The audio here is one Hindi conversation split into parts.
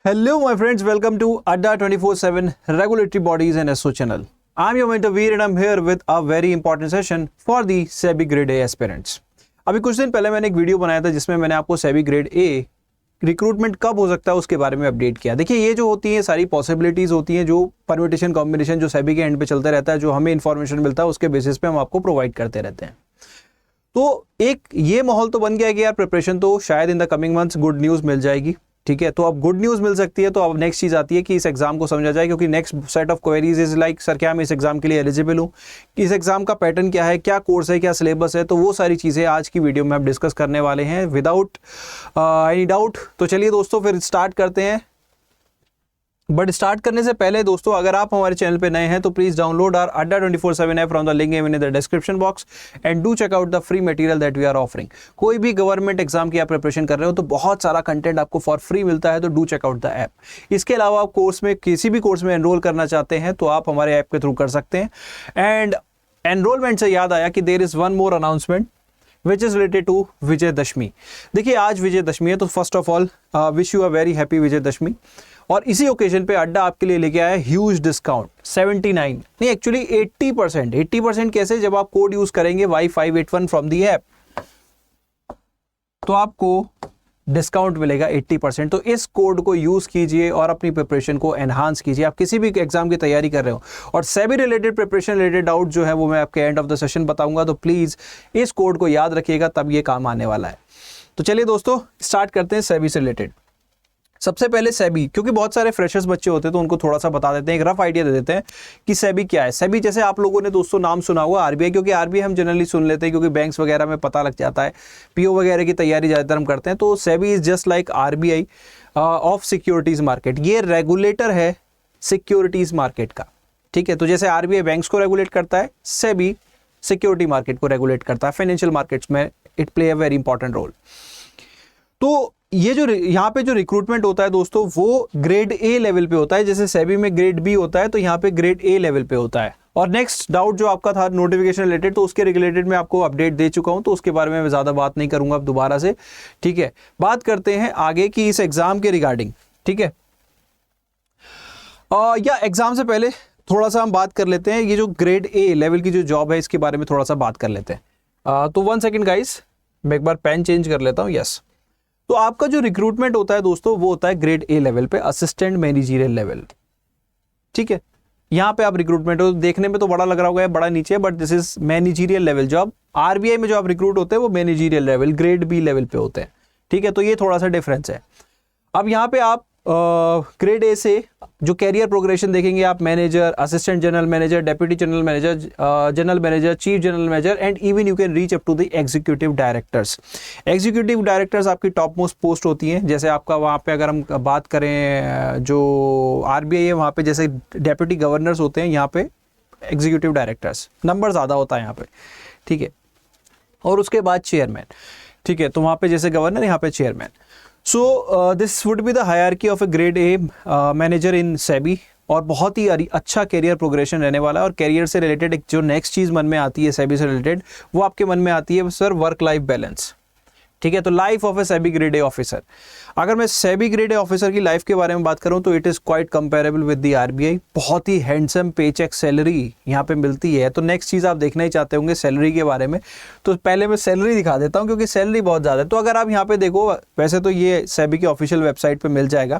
Hello, my friends. Welcome to Adda 24/7 Regulatory Bodies and SO channel. I'm your mentor Veer and I'm here with a very important session for the SEBI Grade A aspirants. अभी कुछ दिन पहले मैंने एक वीडियो बनाया था जिसमें मैंने आपको SEBI Grade A रिक्रूटमेंट कब हो सकता है उसके बारे में अपडेट किया। देखिए, ये जो होती है सारी पॉसिबिलिटीज होती हैं, जो परम्यूटेशन कॉम्बिनेशन जो SEBI के एंड पे चलता रहता है, जो हमें इन्फॉर्मेशन मिलता है उसके बेसिस पे हम आपको प्रोवाइड करते रहते हैं। तो एक ये माहौल तो बन गया कि यार प्रिपरेशन तो शायद in the coming months good news मिल जाएगी। ठीक है, तो अब गुड न्यूज़ मिल सकती है, तो अब नेक्स्ट चीज़ आती है कि इस एग्जाम को समझा जाए, क्योंकि next set of queries is like sir क्या मैं इस एग्जाम के लिए एलिजिबल हूँ, इस एग्जाम का पैटर्न क्या है, क्या कोर्स है, क्या सिलेबस है। तो वो सारी चीज़ें आज की वीडियो में हम डिस्कस करने वाले हैं विदाउट एनी डाउट। तो चलिए दोस्तों फिर स्टार्ट करते हैं। बट स्टार्ट करने से पहले दोस्तों, अगर आप हमारे चैनल पे नए हैं तो please download our Adda 24/7 app from the link given in the description box and do check out the free material that we are offering. कोई भी गवर्नमेंट एग्जाम की आप प्रिपरेशन कर रहे हो तो बहुत सारा कंटेंट आपको फॉर फ्री मिलता है, तो do check out the app. इसके अलावा आप कोर्स में किसी भी कोर्स में एनरोल करना चाहते हैं तो आप हमारे ऐप के थ्रू कर सकते हैं। एंड एनरोलमेंट से याद आया कि there is one more announcement which is related to Vijayadashami. देखिए, आज विजयदशमी है, तो first of all wish you a very happy Vijayadashami. और इसी ओकेजन पे अड्डा आपके लिए लेके आया ह्यूज डिस्काउंट 79 नहीं एक्चुअली 80%। कैसे? जब आप कोड यूज करेंगे Y581 फ्रॉम दी ऐप तो आपको डिस्काउंट मिलेगा 80%। तो इस कोड को यूज कीजिए और अपनी प्रिपरेशन को एनहांस कीजिए। आप किसी भी एग्जाम की तैयारी कर रहे हो और SEBI related preparation related doubt जो है वो मैं आपके एंड ऑफ द सेशन बताऊंगा, तो प्लीज इस कोड को याद रखिएगा, तब ये काम आने वाला है। तो चलिए दोस्तों स्टार्ट करते हैं SEBI से रिलेटेड। सबसे पहले SEBI, क्योंकि बहुत सारे फ्रेशर्स बच्चे होते हैं तो उनको थोड़ा सा बता देते हैं, एक रफ आइडिया दे देते हैं कि SEBI क्या है। SEBI जैसे आप लोगों ने दोस्तों नाम सुना हुआ RBI, क्योंकि RBI हम जनरली सुन लेते हैं क्योंकि बैंक्स वगैरह में पता लग जाता है, PO वगैरह की तैयारी ज़्यादातर हम करते हैं। तो SEBI is just like RBI of securities market. ये रेगुलेटर है सिक्योरिटीज मार्केट का। ठीक है, तो जैसे RBI बैंक्स को रेगुलेट करता है, SEBI सिक्योरिटी मार्केट को रेगुलेट करता है। फाइनेंशियल मार्केट्स में it play a very important role. तो ये जो यहाँ पे जो रिक्रूटमेंट होता है दोस्तों वो ग्रेड A लेवल पे होता है। जैसे SEBI में ग्रेड B होता है तो यहाँ पे ग्रेड A लेवल पे होता है। और नेक्स्ट डाउट जो आपका था नोटिफिकेशन रिलेटेड, तो उसके रिलेटेड मैं आपको अपडेट दे चुका हूँ, तो उसके बारे में मैं ज़्यादा बात नहीं करूँगा अब दोबारा से। ठीक है, बात करते हैं आगे की इस एग्जाम के रिगार्डिंग। ठीक है, या एग्जाम से पहले थोड़ा सा हम बात कर लेते हैं ये जो ग्रेड A लेवल की जो जॉब है इसके बारे में थोड़ा सा बात कर लेते हैं। तो 1 सेकेंड गाइस, मैं एक बार पेन चेंज कर लेता हूँ। यस, तो आपका जो रिक्रूटमेंट होता है दोस्तों वो होता है ग्रेड A लेवल पे, असिस्टेंट मैनेजरियल लेवल। ठीक है, यहाँ पे आप रिक्रूटमेंट हो, देखने में तो बड़ा लग रहा होगा, बड़ा नीचे, but this is managerial level job. RBI में जो आप रिक्रूट होते हैं वो managerial level grade B level पे होते हैं। ठीक है, तो ये थोड़ा सा डिफरेंस है। अब यहाँ पे आप ग्रेड A से जो कैरियर प्रोग्रेशन देखेंगे आप, manager, assistant general manager, deputy general manager, general manager, chief general manager and even you can reach up to the executive directors. Executive directors आपकी टॉप मोस्ट पोस्ट होती हैं। जैसे आपका वहाँ पे अगर हम बात करें जो RBI है वहाँ पे जैसे डेप्यूटी गवर्नर्स होते हैं, यहाँ पे एग्जीक्यूटिव डायरेक्टर्स नंबर ज़्यादा होता है यहाँ पे। ठीक है, और उसके बाद चेयरमैन। ठीक है, तो वहाँ पे जैसे गवर्नर, यहाँ पे chairman. So this would be the hierarchy of A grade A manager in SEBI। और बहुत ही अच्छा कैरियर प्रोग्रेशन रहने वाला है। और कैरियर से रिलेटेड एक जो नेक्स्ट चीज़ मन में आती है SEBI से रिलेटेड, वो आपके मन में आती है सर वर्क लाइफ बैलेंस। ठीक है, तो life of A SEBI grade A officer. अगर मैं SEBI ग्रेड A ऑफिसर की लाइफ के बारे में बात करूं तो it is quite comparable with the RBI। बहुत ही हैंडसम पेचेक सैलरी यहाँ पे मिलती है। तो नेक्स्ट चीज़ आप देखना ही चाहते होंगे सैलरी के बारे में, तो पहले मैं सैलरी दिखा देता हूँ क्योंकि सैलरी बहुत ज़्यादा है। तो अगर आप यहाँ पे देखो, वैसे तो ये SEBI की ऑफिशियल वेबसाइट पर मिल जाएगा।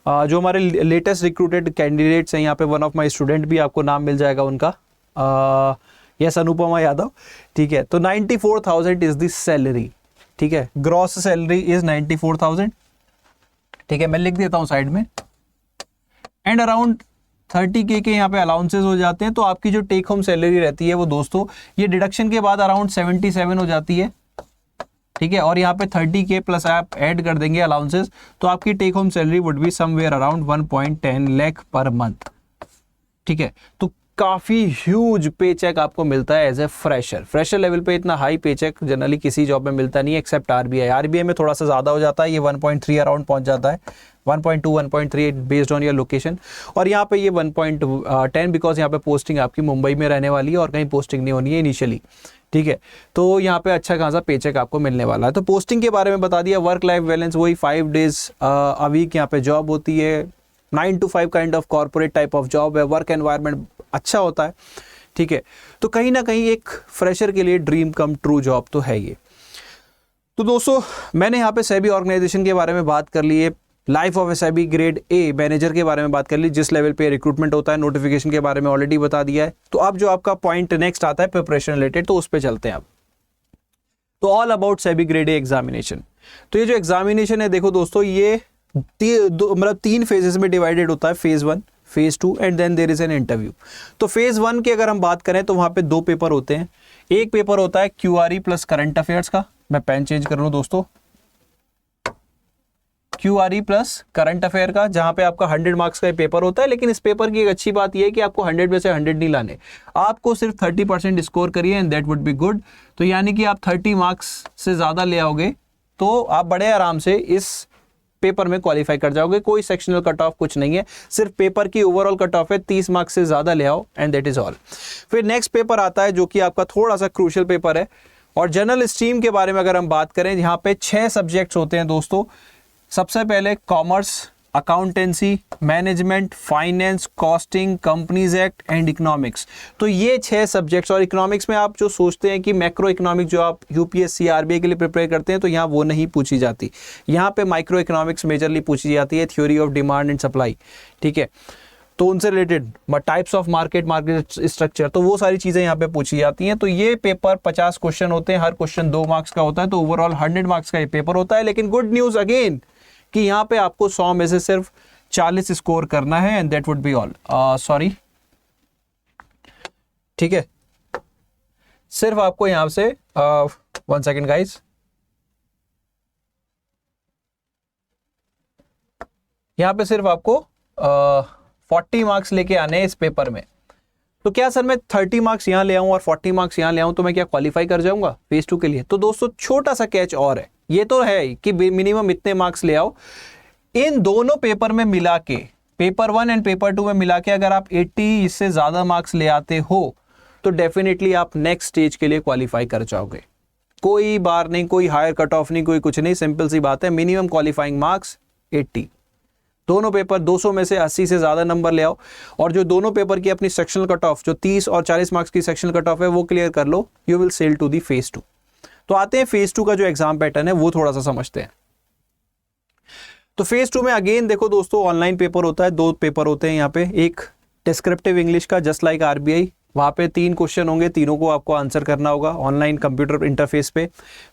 जो हमारे लेटेस्ट रिक्रूटेड कैंडिडेट्स हैं, यहाँ पे वन ऑफ माई स्टूडेंट भी आपको नाम मिल जाएगा उनका, यस अनुपमा यादव। ठीक है, तो 94,000 इज द सैलरी। ठीक है, ग्रॉस सैलरी इज 94,000। ठीक है, मैं लिख देता हूं साइड में। एंड अराउंड 30K के यहाँ पे अलाउंसेस हो जाते हैं। तो आपकी जो टेक होम सैलरी रहती है वो दोस्तों ये डिडक्शन के बाद अराउंड 77 हो जाती है। ठीक है, और यहाँ पे 30K प्लस आप ऐड कर देंगे अलाउंसेस, तो आपकी take home salary would be somewhere around 1.10 lakh per month. ठीक है, तो काफ़ी ह्यूज पे चेक आपको मिलता है एज ए फ्रेशर लेवल पे। इतना हाई पे चेक जनरली किसी जॉब में मिलता नहीं है एक्सेप्ट आरबीआई में थोड़ा सा ज़्यादा हो जाता है, ये 1.3 अराउंड पहुंच जाता है, 1.2 1.3 बेस्ड ऑन योर लोकेशन। और यहाँ पे ये 1.10 बिकॉज यहाँ पे पोस्टिंग आपकी मुंबई में रहने वाली है और कहीं पोस्टिंग नहीं होनी है इनिशियली, ठीक है। तो यहाँ पे अच्छा खासा पे चेक आपको मिलने वाला है। तो पोस्टिंग के बारे में बता दिया। वर्क लाइफ बैलेंस वही 5 डेज अ वीक यहाँ पे जॉब होती है, 9 to 5 kind of corporate type of job है। वर्क एनवायरनमेंट अच्छा होता है, ठीक है। तो कहीं ना कहीं एक फ्रेशर के लिए ड्रीम कम ट्रू जॉब तो है ये। तो दोस्तों मैंने यहाँ पे सेबी ऑर्गेनाइजेशन के बारे में बात कर ली है, life of A SEBI grade a manager के बारे में बात कर ली, जिस लेवल पे रिक्रूटमेंट होता है, नोटिफिकेशन के बारे में ऑलरेडी बता दिया है। तो अब जो आपका पॉइंट नेक्स्ट आता है प्रिपरेशन रिलेटेड, तो उस पर चलते हैं अब। तो all about SEBI grade A examination. तो ये जो एग्जामिनेशन है देखो दोस्तों, ये मतलब 3 फेजेस में डिवाइडेड होता है, phase 1, phase 2 and then there is an interview. तो फेज 1 की अगर हम बात करें तो वहां पे 2 पेपर होते हैं। एक पेपर होता है क्यूआरई प्लस करंट अफेयर्स का, मैं पेन चेंज कर लूं दोस्तों, क्यूआरई प्लस करंट अफेयर का, जहां पे आपका 100 मार्क्स का पेपर होता है। लेकिन इस पेपर की एक अच्छी बात यह है कि आपको 100 में से 100 नहीं लाने, आपको सिर्फ 30% स्कोर करिए and that would be good. तो यानी कि आप 30 मार्क्स से ज्यादा ले आओगे तो आप बड़े आराम से इस पेपर में क्वालिफाई कर जाओगे। कोई सेक्शनल कट ऑफ कुछ नहीं है, सिर्फ पेपर की ओवरऑल कट ऑफ है, 30 मार्क्स से ज्यादा ले आओ एंड दैट इज ऑल। फिर नेक्स्ट पेपर आता है जो कि आपका थोड़ा सा क्रूशियल पेपर है। और जनरल स्ट्रीम के बारे में अगर हम बात करें, यहाँ पे 6 सब्जेक्ट्स होते हैं दोस्तों। सबसे पहले commerce, accountancy, management, finance, costing, companies act and economics. तो ये 6 सब्जेक्ट्स। और इकोनॉमिक्स में आप जो सोचते हैं कि मैक्रो इकोनॉमिक जो आप यूपीएससी आरबीआई के लिए प्रिपेयर करते हैं, तो यहाँ वो नहीं पूछी जाती। यहाँ पे माइक्रो इकोनॉमिक्स मेजरली पूछी जाती है, theory of demand and supply, ठीक है। तो उनसे related types of market structure, तो वो सारी चीज़ें यहाँ पे पूछी जाती हैं। तो ये पेपर 50 क्वेश्चन होते हैं, हर क्वेश्चन 2 मार्क्स का होता है, तो ओवरऑल 100 मार्क्स का ये पेपर होता है। लेकिन गुड न्यूज़ अगेन कि यहाँ पे आपको 100 में से सिर्फ 40 स्कोर करना है and that would be all. Sorry, ठीक है, सिर्फ आपको यहां से 1 सेकेंड गाइज, यहां पे सिर्फ आपको 40 मार्क्स लेके आने हैं इस पेपर में। तो क्या सर मैं 30 मार्क्स यहां ले आऊं और 40 मार्क्स यहां ले आऊं तो मैं क्या क्वालिफाई कर जाऊंगा फेज 2 के लिए? तो दोस्तों छोटा सा कैच और है, ये तो है कि मिनिमम इतने मार्क्स ले आओ। इन दोनों पेपर में मिला के, पेपर 1 एंड पेपर 2 में मिला के अगर आप 80 इससे ज्यादा मार्क्स ले आते हो तो डेफिनेटली आप नेक्स्ट स्टेज के लिए क्वालिफाई कर जाओगे। कोई बार नहीं, कोई हायर कट ऑफ नहीं, कोई कुछ नहीं, सिंपल सी बात है, मिनिमम क्वालिफाइंग मार्क्स 80। दोनों पेपर 200 में से 80 से ज्यादा नंबर ले आओ और जो दोनों पेपर की अपनी सेक्शनल कट ऑफ जो 30 और 40 मार्क्स की सेक्शनल कट ऑफ है वो क्लियर कर लो, you will sell to the phase 2। तो आते हैं फेज 2 का जो एग्जाम पैटर्न है वो थोड़ा सा समझते हैं। तो फेज 2 में अगेन देखो दोस्तों, ऑनलाइन पेपर होता है, 2 पेपर होते हैं यहाँ पे। एक डिस्क्रिप्टिव इंग्लिश का जस्ट लाइक आरबीआई, वहाँ पे 3 क्वेश्चन होंगे, तीनों को आपको आंसर करना होगा ऑनलाइन कंप्यूटर इंटरफेस पे।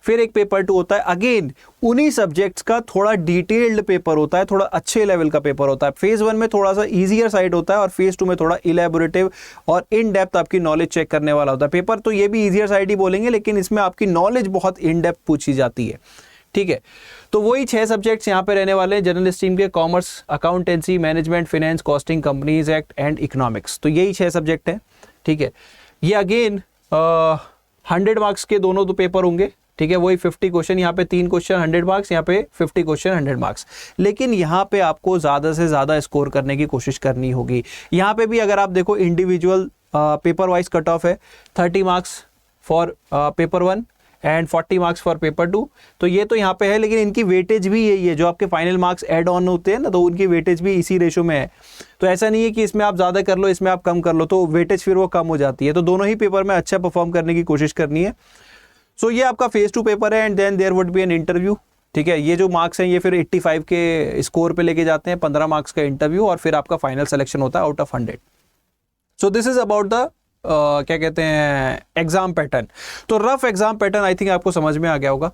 फिर एक पेपर 2 होता है, अगेन उन्हीं सब्जेक्ट्स का थोड़ा डिटेल्ड पेपर होता है, थोड़ा अच्छे लेवल का पेपर होता है। फेज 1 में थोड़ा सा ईजियर साइड होता है और फेज 2 में थोड़ा इलेबोरेटिव और इन डेप्थ आपकी नॉलेज चेक करने वाला होता है। पेपर तो ये भी ईजियर साइड ही बोलेंगे, लेकिन इसमें आपकी नॉलेज बहुत इन डेप्थ पूछी जाती है, ठीक है। तो वही 6 सब्जेक्ट्स यहाँ पे रहने वाले हैं जनरल स्ट्रीम के, commerce, accountancy, management, finance, costing, companies act and economics. तो यही 6 सब्जेक्ट हैं, ठीक है। ये अगेन 100 मार्क्स के दोनों तो पेपर होंगे, ठीक है। वही 50 क्वेश्चन, यहाँ पे 3 क्वेश्चन 100 मार्क्स, यहाँ पे 50 क्वेश्चन 100 मार्क्स। लेकिन यहाँ पे आपको ज़्यादा से ज़्यादा स्कोर करने की कोशिश करनी होगी। यहाँ पे भी अगर आप देखो individual paper wise cut off है, 30 marks for paper 1 and 40 marks for paper 2। तो ये तो यहाँ पे है, लेकिन इनकी वेटेज भी यही है, जो आपके फाइनल मार्क्स ऐड ऑन होते हैं ना, तो उनकी वेटेज भी इसी रेशो में है। तो ऐसा नहीं है कि इसमें आप ज़्यादा कर लो, इसमें आप कम कर लो, तो वेटेज फिर वो कम हो जाती है। तो दोनों ही पेपर में अच्छा परफॉर्म करने की कोशिश करनी है। सो ये आपका फेज 2 पेपर है and then there would be an interview, ठीक है। ये जो मार्क्स हैं ये फिर 85 के स्कोर पे लेके जाते हैं, 15 मार्क्स का इंटरव्यू और फिर आपका फाइनल सिलेक्शन होता है out of 100। So this is about the क्या कहते हैं एग्जाम पैटर्न। तो rough exam pattern I think आपको समझ में आ गया होगा।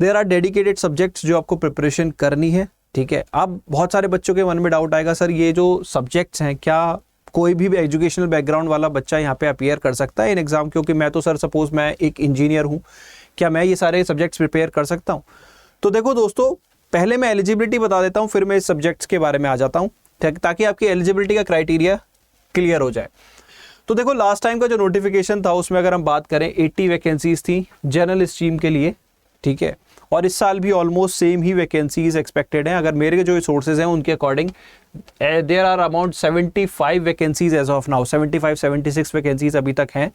देयर आर डेडिकेटेड सब्जेक्ट्स जो आपको प्रिपरेशन करनी है, ठीक है। अब बहुत सारे बच्चों के मन में डाउट आएगा, सर ये जो सब्जेक्ट्स हैं क्या कोई भी एजुकेशनल बैकग्राउंड वाला बच्चा यहाँ पे अपीयर कर सकता है इन एग्जाम? क्योंकि मैं तो सर सपोज मैं एक इंजीनियर हूँ, क्या मैं ये सारे सब्जेक्ट्स प्रिपेयर कर सकता हूँ? तो देखो दोस्तों, पहले मैं एलिजिबिलिटी बता देता हूँ, फिर मैं इस सब्जेक्ट्स के बारे में आ जाता हूँ, ताकि आपकी एलिजिबिलिटी का क्राइटेरिया क्लियर हो जाए। तो देखो लास्ट टाइम का जो नोटिफिकेशन था उसमें अगर हम बात करें 80 वैकेंसीज थी जनरल स्ट्रीम के लिए, ठीक है, और इस साल भी ऑलमोस्ट सेम ही वैकेंसीज एक्सपेक्टेड हैं। अगर मेरे जो सोर्सेज हैं उनके according there are about 75 vacancies as of now, 75-76 vacancies अभी तक हैं,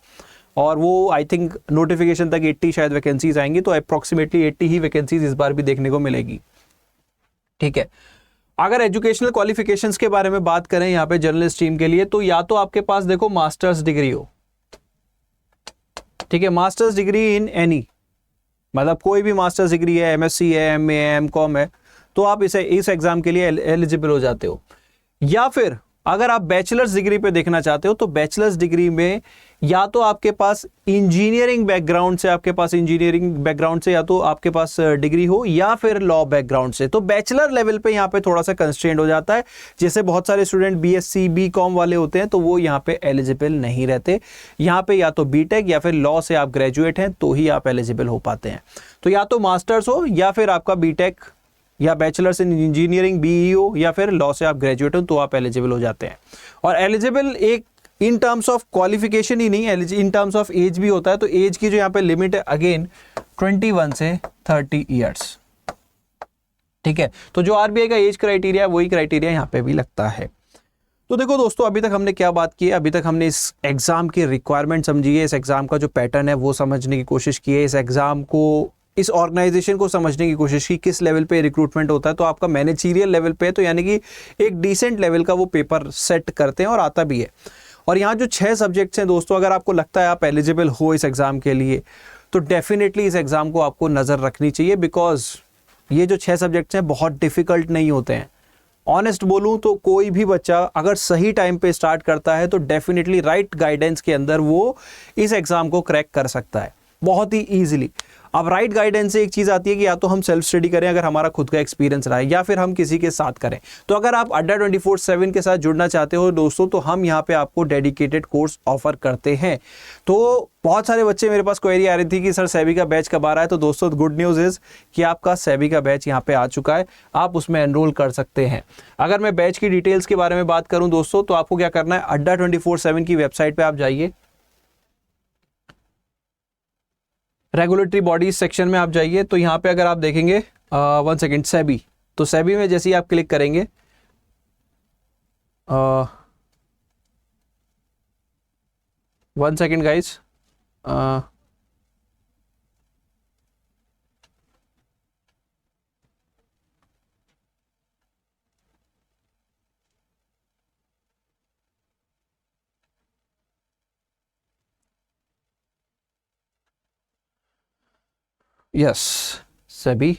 और वो आई थिंक नोटिफिकेशन तक 80 शायद वैकेंसीज आएंगी, तो अप्रॉक्सीमेटली 80 ही वैकेंसीज इस बार भी देखने को मिलेगी, ठीक है। अगर एजुकेशनल क्वालिफिकेशंस के बारे में बात करें यहाँ पे जनरल स्ट्रीम के लिए, तो या तो आपके पास देखो मास्टर्स डिग्री हो, ठीक है, मास्टर्स डिग्री इन एनी, मतलब कोई भी मास्टर्स डिग्री है, एमएससी है, एमए है, एमकॉम है, तो आप इस एग्जाम के लिए एलिजिबल हो जाते हो। या फिर अगर आप बैचलर्स डिग्री पे देखना चाहते हो तो बैचलर्स डिग्री में या तो आपके पास इंजीनियरिंग बैकग्राउंड से, या तो आपके पास डिग्री हो, या फिर लॉ बैकग्राउंड से। तो बैचलर लेवल पे यहाँ पे थोड़ा सा कंस्ट्रेंट हो जाता है, जैसे बहुत सारे स्टूडेंट बीएससी बीकॉम वाले होते हैं तो वो यहाँ पे एलिजिबल नहीं रहते। यहाँ पे या तो बीटेक या फिर लॉ से आप ग्रेजुएट हैं तो ही आप एलिजिबल हो पाते हैं। तो या तो मास्टर्स हो, या फिर आपका बीटेक या बैचलर्स इन इंजीनियरिंग बीई हो, या फिर लॉ से आप ग्रेजुएट हो, तो आप एलिजिबल हो जाते हैं। और एलिजिबल एक इन टर्म्स ऑफ क्वालिफिकेशन ही नहीं, इन टर्म्स ऑफ एज भी होता है। तो एज की जो यहाँ पे लिमिट है अगेन 21 से 30 ईयर्स, ठीक है। तो जो आरबीआई का एज क्राइटेरिया वही क्राइटेरिया यहाँ पे भी लगता है। तो देखो दोस्तों, अभी तक हमने क्या बात की है, अभी तक हमने इस एग्जाम की रिक्वायरमेंट समझी है, इस एग्जाम का जो पैटर्न है वो समझने की कोशिश की है, इस एग्जाम को, इस ऑर्गेनाइजेशन को समझने की कोशिश की, किस लेवल पे रिक्रूटमेंट होता है। तो आपका मैनेजरियल लेवल पे है, तो यानी कि एक डिसेंट लेवल का वो पेपर सेट करते हैं और आता भी है। और यहाँ जो 6 सब्जेक्ट्स हैं दोस्तों, अगर आपको लगता है आप एलिजिबल हो इस एग्ज़ाम के लिए, तो डेफिनेटली इस एग्ज़ाम को आपको नज़र रखनी चाहिए, बिकॉज ये जो 6 सब्जेक्ट्स हैं बहुत डिफ़िकल्ट नहीं होते हैं। ऑनेस्ट बोलूँ तो कोई भी बच्चा अगर सही टाइम पे स्टार्ट करता है तो डेफिनेटली राइट गाइडेंस के अंदर वो इस एग्ज़ाम को क्रैक कर सकता है बहुत ही ईजिली। अब राइट गाइडेंस से एक चीज़ आती है कि या तो हम सेल्फ स्टडी करें अगर हमारा खुद का एक्सपीरियंस रहा है, या फिर हम किसी के साथ करें। तो अगर आप अड्डा 24/7 के साथ जुड़ना चाहते हो दोस्तों, तो हम यहाँ पे आपको डेडिकेटेड कोर्स ऑफर करते हैं। तो बहुत सारे बच्चे मेरे पास क्वेरी आ रही थी कि सर सेबी का बैच कब आ रहा है। तो दोस्तों गुड न्यूज़ इज़ कि आपका सेबी का बैच यहाँ पे आ चुका है, आप उसमें एनरोल कर सकते हैं। अगर मैं बैच की डिटेल्स के बारे में बात करूँ दोस्तों, तो आपको क्या करना है, अड्डा 24/7 की वेबसाइट पर आप जाइए, रेगुलेटरी बॉडीज सेक्शन में आप जाइए। तो यहाँ पे अगर आप देखेंगे 1 सेकेंड सेबी, तो सेबी में जैसे ही आप क्लिक करेंगे, 1 second guys, yes SEBI,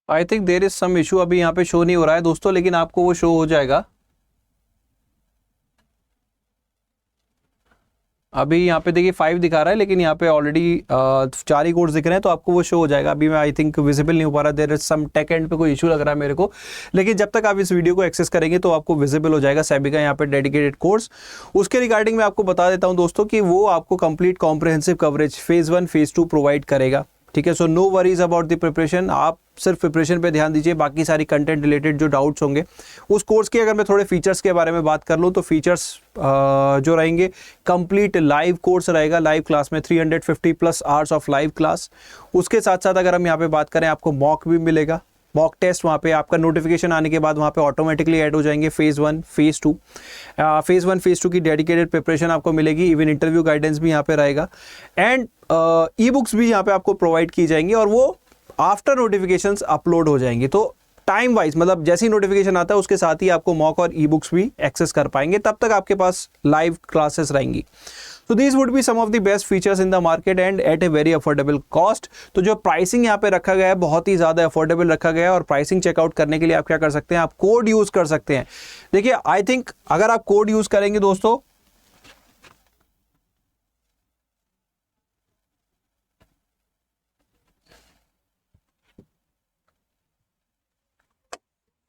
I think there is some issue, अभी यहाँ पे शो नहीं हो रहा है दोस्तों, लेकिन आपको वो शो हो जाएगा। अभी यहाँ पे देखिए 5 दिखा रहा है, लेकिन यहाँ पे ऑलरेडी 4 ही कोड्स दिख रहे हैं, तो आपको वो शो हो जाएगा। अभी मैं आई थिंक विजिबल नहीं हो पा रहा, there is some tech end पे कोई इशू लग रहा है मेरे को, लेकिन जब तक आप इस वीडियो को एक्सेस करेंगे तो आपको विजिबल हो जाएगा सेबी का यहाँ पे डेडिकेटेड कोर्स। उसके रिगार्डिंग मैं आपको बता देता हूँ दोस्तों कि वो आपको complete comprehensive coverage phase 1 phase 2 provide करेगा, ठीक है। So no worries about the preparation, आप सिर्फ प्रिपरेशन पे ध्यान दीजिए, बाकी सारी कंटेंट रिलेटेड जो डाउट्स होंगे उस कोर्स के। अगर मैं थोड़े फीचर्स के बारे में बात कर लूँ तो फीचर्स जो रहेंगे, कंप्लीट लाइव कोर्स रहेगा, लाइव क्लास में 350+ आवर्स ऑफ लाइव क्लास। उसके साथ साथ अगर हम यहाँ पे बात करें, आपको मॉक भी मिलेगा, मॉक टेस्ट वहाँ पे आपका नोटिफिकेशन आने के बाद वहाँ पे ऑटोमेटिकली ऐड हो जाएंगे। फेज़ 1 फेज़ 2, फेज़ 1 फेज़ 2 की डेडिकेटेड प्रिपरेशन आपको मिलेगी, इवन इंटरव्यू गाइडेंस भी यहाँ पे रहेगा, एंड ई बुक्स भी यहाँ पे आपको प्रोवाइड की जाएंगी, और वो आफ्टर नोटिफिकेशंस अपलोड हो जाएंगी। तो टाइम वाइज, मतलब जैसे ही नोटिफिकेशन आता है उसके साथ ही आपको मॉक और ई बुक्स भी एक्सेस कर पाएंगे, तब तक आपके पास लाइव क्लासेस रहेंगी। तो these would be some of the best features in the market and at a very affordable cost. तो जो प्राइसिंग यहाँ पे रखा गया है बहुत ही ज़्यादा अफोर्डेबल रखा गया है, और प्राइसिंग चेकआउट करने के लिए आप क्या कर सकते हैं, आप कोड यूज़ कर सकते हैं। देखिए आई थिंक अगर आप कोड यूज़ करेंगे दोस्तों,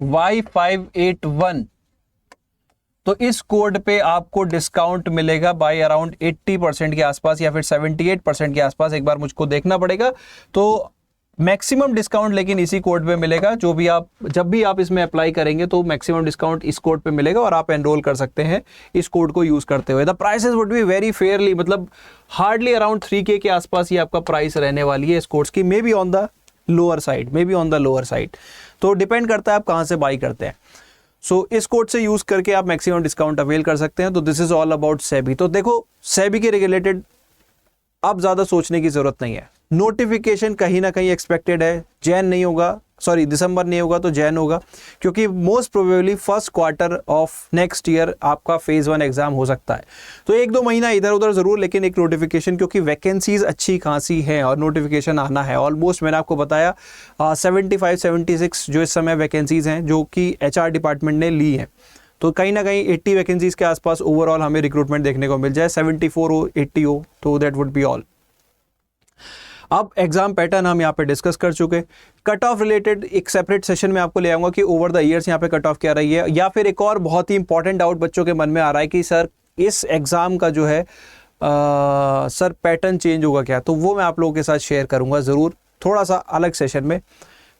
Y581, तो इस कोड पे आपको डिस्काउंट मिलेगा बाय अराउंड 80% के आसपास या फिर 78% के आसपास, एक बार मुझको देखना पड़ेगा। तो मैक्सिमम डिस्काउंट लेकिन इसी कोड पे मिलेगा, जब भी आप इसमें अप्लाई करेंगे तो मैक्सिमम डिस्काउंट इस कोड पे मिलेगा और आप एनरोल कर सकते हैं इस कोड को यूज करते हुए। The prices would be very Fairlie, मतलब हार्डली अराउंड 3K के आसपास ही आपका प्राइस रहने वाली है इस कोर्स की, may be on the lower side, तो डिपेंड करता है आप कहाँ से बाई करते हैं। सो इस कोड से यूज करके आप मैक्सिमम डिस्काउंट अवेल कर सकते हैं। तो this is all about SEBI. तो देखो, सेबी के रिलेटेड अब ज्यादा सोचने की जरूरत नहीं है। नोटिफिकेशन कहीं ना कहीं एक्सपेक्टेड है, दिसंबर नहीं होगा तो जैन होगा, क्योंकि most probably first quarter of next year आपका फेज 1 एग्जाम हो सकता है। तो 1-2 महीना इधर उधर जरूर, लेकिन एक नोटिफिकेशन, क्योंकि वैकेंसीज अच्छी खासी है और नोटिफिकेशन आना है। ऑलमोस्ट मैंने आपको बताया 75-76 जो इस समय वैकेंसीज हैं जो कि HR डिपार्टमेंट ने ली हैं। तो कहीं ना कहीं 80 वैकेंसीज के आसपास ओवरऑल हमें रिक्रूटमेंट देखने को मिल जाए, 74 हो 80 हो, तो दैट वुड बी ऑल। अब एग्जाम पैटर्न हम यहाँ पे डिस्कस कर चुके। कट ऑफ रिलेटेड एक सेपरेट सेशन में आपको ले आऊंगा कि ओवर द ईयर्स यहाँ पे कट ऑफ क्या रही है, या फिर एक और बहुत ही इंपॉर्टेंट डाउट बच्चों के मन में आ रहा है कि सर इस एग्जाम का जो है सर पैटर्न चेंज होगा क्या, तो वो मैं आप लोगों के साथ शेयर करूंगा जरूर थोड़ा सा अलग सेशन में।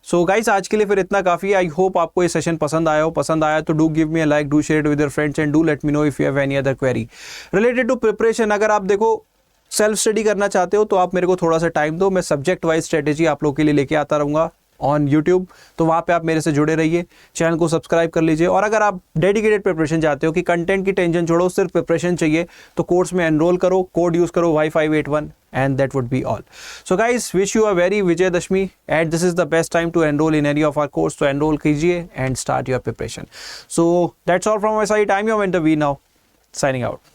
सो गाइस, आज के लिए फिर इतना काफ़ी है। आई होप आपको ये सेशन पसंद आया तो do give me a like, do share it with your friends and do let me know if you have any other query related to preparation. अगर आप देखो सेल्फ स्टडी करना चाहते हो तो आप मेरे को थोड़ा सा टाइम दो, मैं सब्जेक्ट वाइज स्ट्रेटेजी आप लोगों के लिए लेके आता रहूँगा ऑन यूट्यूब, तो वहाँ पे आप मेरे से जुड़े रहिए, चैनल को सब्सक्राइब कर लीजिए। और अगर आप डेडिकेटेड प्रिपरेशन चाहते हो कि कंटेंट की टेंशन छोड़ो, सिर्फ प्रिपरेशन चाहिए, तो कोर्स में एनरोल करो, कोड यूज़ करो Y581 and that would be all. So guys, wish you a very Vijayadashmi and this is the best time to enroll in any of our course, so enroll कीजिए and start your preparation. So that's all from my side. I'm your mentor V now, signing out.